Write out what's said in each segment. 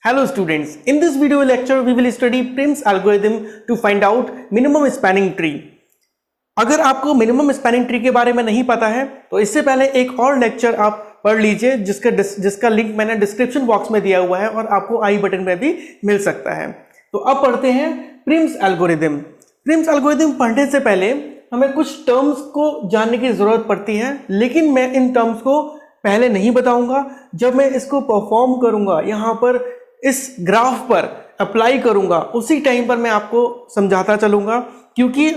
Hello students, in this video lecture we will study Prim's algorithm to find out minimum spanning tree. अगर आपको minimum spanning tree के बारे में नहीं पता है तो इससे पहले एक और लेक्चर आप पढ़ लीजिए जिसका लिंक मैंने डिस्क्रिप्शन बॉक्स में दिया हुआ है और आपको आई बटन में भी मिल सकता है। तो अब पढ़ते हैं प्रिम्स एल्गोरिथम। प्रिम्स एल्गोरिथम पढ़ने से पहले हमें कुछ टर्म्स को जानने की जरूरत पड़ती है, लेकिन मैं इन टर्म्स को पहले नहीं बताऊंगा। जब मैं इसको परफॉर्म करूंगा, यहाँ पर इस ग्राफ पर अप्लाई करूंगा, उसी टाइम पर मैं आपको समझाता चलूंगा, क्योंकि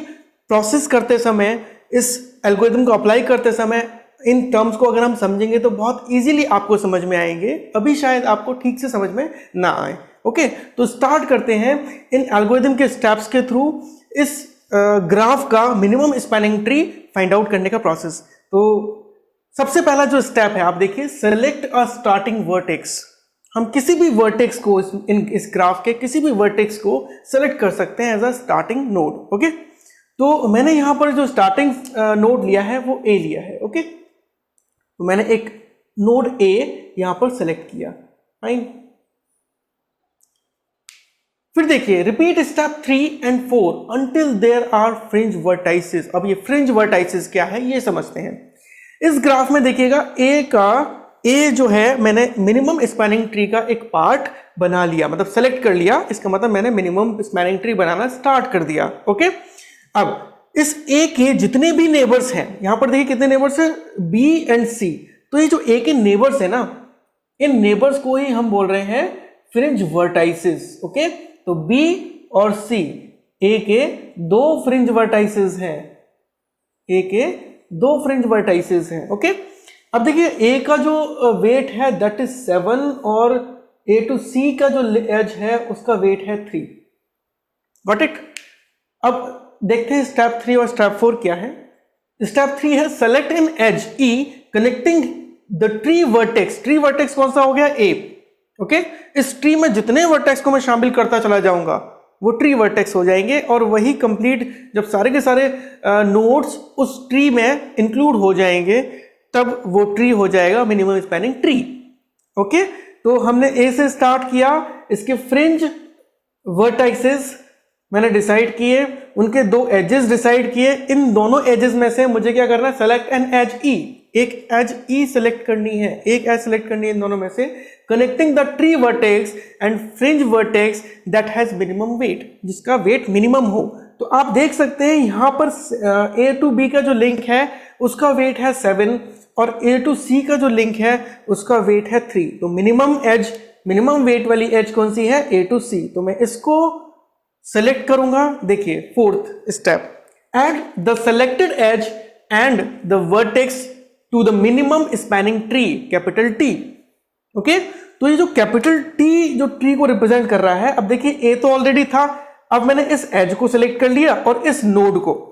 प्रोसेस करते समय, इस एल्गोरिथम को अप्लाई करते समय इन टर्म्स को अगर हम समझेंगे तो बहुत इजीली आपको समझ में आएंगे। अभी शायद आपको ठीक से समझ में ना आए। ओके, तो स्टार्ट करते हैं इन एल्गोरिथम के स्टेप्स के थ्रू इस ग्राफ का minimum spanning tree find out करने का प्रोसेस। तो सबसे पहला जो स्टेप है, आप देखिए, सेलेक्ट अ स्टार्टिंग वर्टेक्स। हम किसी भी वर्टेक्स को इस ग्राफ के किसी भी वर्टेक्स को सेलेक्ट कर सकते हैं as a starting node. Okay, तो मैंने यहां पर जो स्टार्टिंग नोड लिया है वो ए लिया है। ओके, तो मैंने एक नोड ए यहां पर सेलेक्ट किया। फाइन, फिर देखिए, repeat step 3 and 4 until there are fringe vertices. अब ये फ्रिंज वर्टाइसेस क्या है ये समझते हैं। इस ग्राफ में देखिएगा, ए जो है मैंने मिनिमम स्पैनिंग ट्री का एक पार्ट बना लिया, मतलब सेलेक्ट कर लिया। इसका मतलब मैंने मिनिमम स्पैनिंग ट्री बनाना स्टार्ट कर दिया। ओके, अब इस ए के जितने भी नेबर्स हैं, यहां पर देखिए कितने नेबर्स हैं, बी एंड सी। तो ये जो ए के नेबर्स है ना, इन नेबर्स को ही हम बोल रहे हैं फ्रिंज वर्टाइसेस। ओके, तो बी और सी ए के दो फ्रिंज वर्टाइसेस हैं, ए के दो फ्रिंज वर्टाइसेस हैं। ओके, अब देखिए, ए का जो वेट है दैट इज 7 और ए टू सी का जो एज है उसका वेट है 3। Got it. अब देखते हैं स्टेप 3 और स्टेप 4 क्या है। स्टेप 3 है select an edge e connecting the tree vertex. Tree vertex कौन सा हो गया, ए। ओके, इस ट्री में जितने वर्टेक्स को मैं शामिल करता चला जाऊंगा वो ट्री वर्टेक्स हो जाएंगे, और वही कंप्लीट जब सारे के सारे नोड्स उस ट्री में इंक्लूड हो जाएंगे तब वो ट्री हो जाएगा मिनिमम स्पैनिंग ट्री। ओके, तो हमने ए से स्टार्ट किया, इसके फ्रिंज वर्टाइसेस मैंने डिसाइड किए, उनके दो एजेस डिसाइड किए। इन दोनों एजेस में से मुझे क्या करना है, सेलेक्ट एन एज ई। एक एज ई सेलेक्ट करनी है, एक एज सेलेक्ट करनी है इन दोनों में से, connecting the tree vertex and fringe vertex that has minimum weight, जिसका वेट मिनिमम हो। तो आप देख सकते हैं यहां पर ए टू बी का जो लिंक है उसका वेट है 7 और ए टू सी का जो लिंक है उसका वेट है 3। तो मिनिमम वेट वाली एज कौन सी है, ए टू सी। तो मैं इसको सेलेक्ट करूंगा। देखिए, fourth step, add the selected edge and the vertex to the minimum spanning tree, capital T. Okay, तो ये जो कैपिटल टी जो ट्री को रिप्रेजेंट कर रहा है, अब देखिए ए तो ऑलरेडी था, अब मैंने इस एज को सिलेक्ट कर लिया और इस नोड को।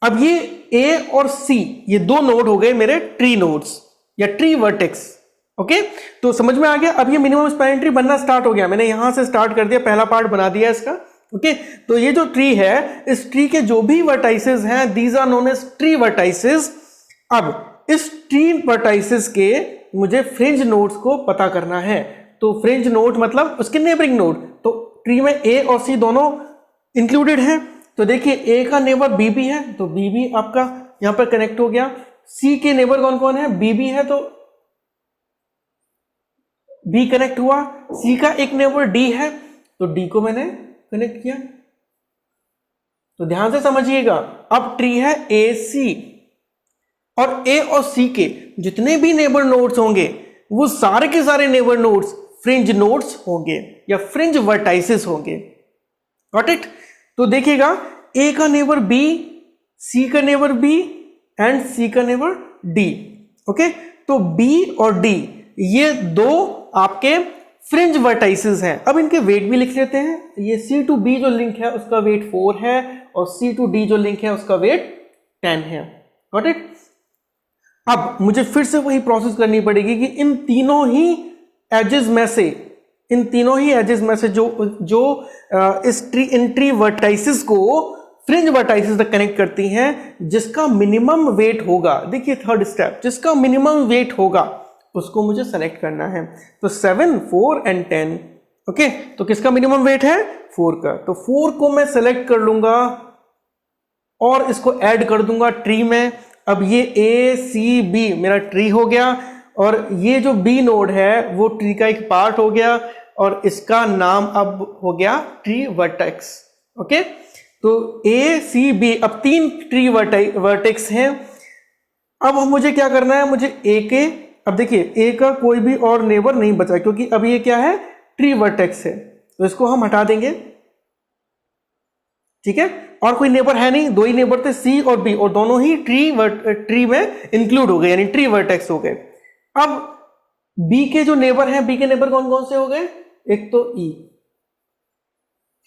अब ये ए और सी, ये दो नोड हो गए मेरे ट्री नोड्स या ट्री वर्टेक्स। ओके, तो समझ में आ गया। अब ये मिनिमम स्पैनिंग ट्री बनना स्टार्ट हो गया, मैंने यहां से स्टार्ट कर दिया, पहला पार्ट बना दिया इसका। ओके, तो ये जो ट्री है, इस ट्री के जो भी वर्टाइसेस हैं, these are known as tree vertices. अब इस ट्री वर्टाइसेस के मुझे फ्रिंज नोड्स को पता करना है। तो फ्रिंज नोड मतलब उसके नेबरिंग नोड। तो ट्री में ए और सी दोनों इंक्लूडेड हैं। तो देखिए, ए का नेबर बी भी है, तो बी भी आपका यहां पर कनेक्ट हो गया। सी के नेबर कौन कौन है, बी भी है, तो बी कनेक्ट हुआ। सी का एक नेबर डी है, तो डी को मैंने कनेक्ट किया। तो ध्यान से समझिएगा, अब ट्री है ए सी, और ए और सी के जितने भी नेबर नोड्स होंगे वो सारे के सारे नेबर नोड्स फ्रिंज नोड्स होंगे या फ्रिंज वर्टाइसेस होंगे। Got it. तो देखिएगा, ए का नेबर बी, सी का नेबर बी एंड सी का नेबर डी। ओके, तो बी और डी ये दो आपके फ्रिंज वर्टाइसेस हैं। अब इनके वेट भी लिख लेते हैं। ये सी टू बी जो लिंक है उसका वेट 4 है और सी टू डी जो लिंक है उसका वेट 10 है। Got it. अब मुझे फिर से वही प्रोसेस करनी पड़ेगी कि इन तीनों ही एजेस में से जो इन ट्री वर्टाइसेस को फ्रिंज वर्टाइसेस तक कनेक्ट करती हैं, जिसका मिनिमम वेट होगा। देखिए, थर्ड स्टेप, जिसका मिनिमम वेट होगा उसको मुझे सेलेक्ट करना है। तो 7, 4 एंड 10 ओके, तो किसका मिनिमम वेट है? 4 का। तो 4 को मैं सेलेक्ट कर लूंगा और इसको ऐड कर दूंगा ट्री में। अब ये ACB मेरा ट्री हो गया और ये जो B नोड है वो ट्री का एक पार्ट हो गया और इसका नाम अब हो गया ट्री वर्टेक्स। ओके, तो ACB अब 3 ट्री वर्टेक्स हैं। अब मुझे क्या करना है? मुझे A के, अब देखिए A का कोई भी और नेबर नहीं बचा क्योंकि अब ये क्या है? ट्री वर्टेक्स है, तो इसको हम हटा देंगे। ठीक है, और कोई नेबर है नहीं, 2 ही नेबर थे C और B और दोनों ही ट्री में इंक्लूड हो गए, यानी ट्री वर्टेक्स हो गए। अब B के जो नेबर हैं, B के नेबर कौन कौन से हो गए? एक तो E,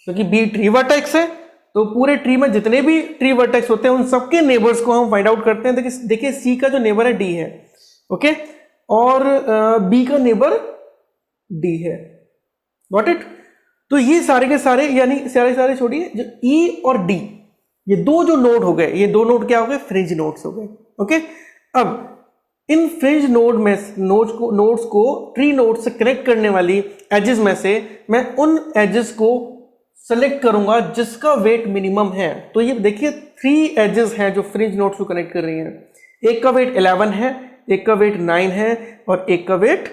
क्योंकि B ट्री वर्टेक्स है तो पूरे ट्री में जितने भी ट्री वर्टेक्स होते हैं उन सबके नेबर्स को हम फाइंड आउट करते हैं। देखिए C का जो नेबर है D है, ओके, और B का नेबर D है। Got it? तो ये सारे के सारे, यानी सारे छोड़िए, जो E और D ये 2 जो नोड हो गए, ये 2 नोड क्या हो गए? फ्रिंज नोड्स हो गए। ओके, अब इन फ्रिंज नोड्स को ट्री नोड से कनेक्ट करने वाली एजेस में से मैं उन एजेस को सेलेक्ट करूंगा जिसका वेट मिनिमम है। तो ये देखिए 3 एजेस हैं जो फ्रिंज नोड्स को कनेक्ट कर रही हैं। एक का वेट 11 है, एक का वेट 9 है और एक का वेट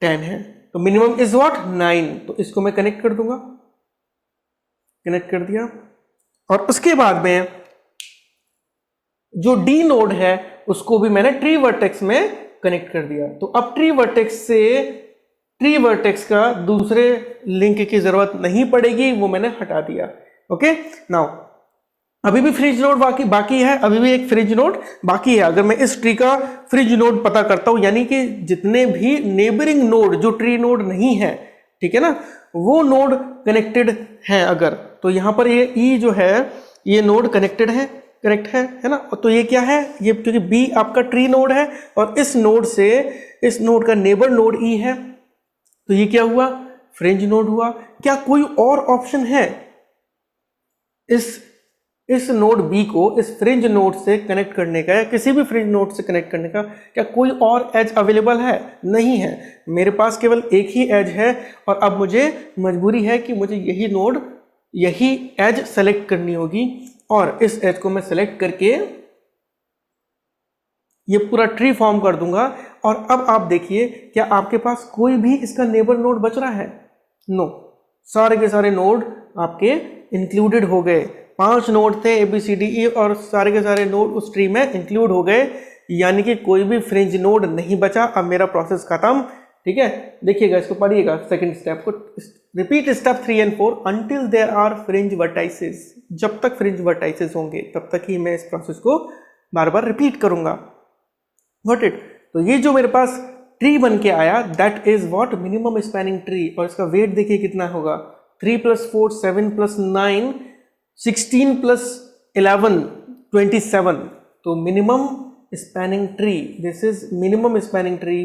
10 है। तो मिनिमम इज व्हाट? 9। तो इसको मैं कनेक्ट कर दूंगा, कनेक्ट कर दिया। और उसके बाद में जो D नोड है उसको भी मैंने ट्री वर्टेक्स में कनेक्ट कर दिया। तो अब ट्री वर्टेक्स से ट्री वर्टेक्स का दूसरे लिंक की जरूरत नहीं पड़ेगी, वो मैंने हटा दिया। ओके, नाउ अभी भी फ्रिंज नोड बाकी है, अभी भी एक फ्रिंज नोड बाकी है। अगर मैं इस ट्री का फ्रिंज नोड पता करता हूं, यानी कि जितने भी नेबरिंग नोड जो ट्री नोड नहीं है, ठीक है ना, वो नोड कनेक्टेड हैं अगर, तो यहां पर ये E जो है ये नोड कनेक्टेड है, करेक्ट है ना? तो ये क्या है? ये क्योंकि B आपका ट्री नोड है और इस नोड से इस नोड का नेबर नोड E है, तो ये क्या हुआ? फ्रिंज नोड हुआ। क्या कोई और ऑप्शन है इस नोड B को इस फ्रिंज नोड से कनेक्ट करने का, या किसी भी फ्रिंज नोड से कनेक्ट करने का? क्या कोई और एज अवेलेबल है? नहीं है, मेरे पास केवल एक ही एज है और अब मुझे मजबूरी है कि मुझे यही एज सेलेक्ट करनी होगी और इस एज को मैं सेलेक्ट करके ये पूरा ट्री फॉर्म कर दूंगा। और अब आप देखिए, क्या आपके पास कोई भी इसका नेबर नोड बच रहा है? नो, सारे के सारे नोड आपके इंक्लूडेड हो गए। 5 नोड थे ABCDE और सारे के सारे नोड उस ट्री में इंक्लूड हो गए, यानी कि कोई भी फ्रिंज नोड नहीं बचा। अब मेरा प्रोसेस खत्म। ठीक है, देखिएगा, इसको पढ़िएगा सेकंड स्टेप को। Repeat step 3 and 4 until there are fringe vertices. जब तक फ्रिंज वर्टाइसेस होंगे तब तक ही मैं इस प्रोसेस को बार बार रिपीट करूंगा। Got it? तो ये जो मेरे पास ट्री बन के आया, that is what? Minimum spanning tree. और इसका वेट देखिए कितना होगा? 3 + 4 7 + 9 16 + 11 27। तो minimum spanning tree, this is minimum spanning tree.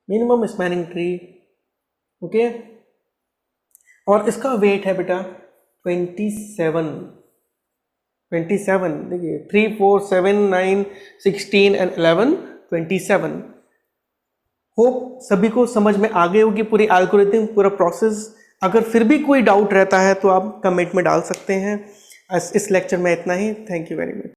Minimum spanning tree, okay, और इसका वेट है बेटा 27। देखिए 3 4 7 9 16 and 11 27। होप सभी को समझ में आ गई होगी पूरी एल्गोरिथम, पूरा प्रोसेस। अगर फिर भी कोई डाउट रहता है तो आप कमेंट में डाल सकते हैं। इस लेक्चर में इतना ही। Thank you very much.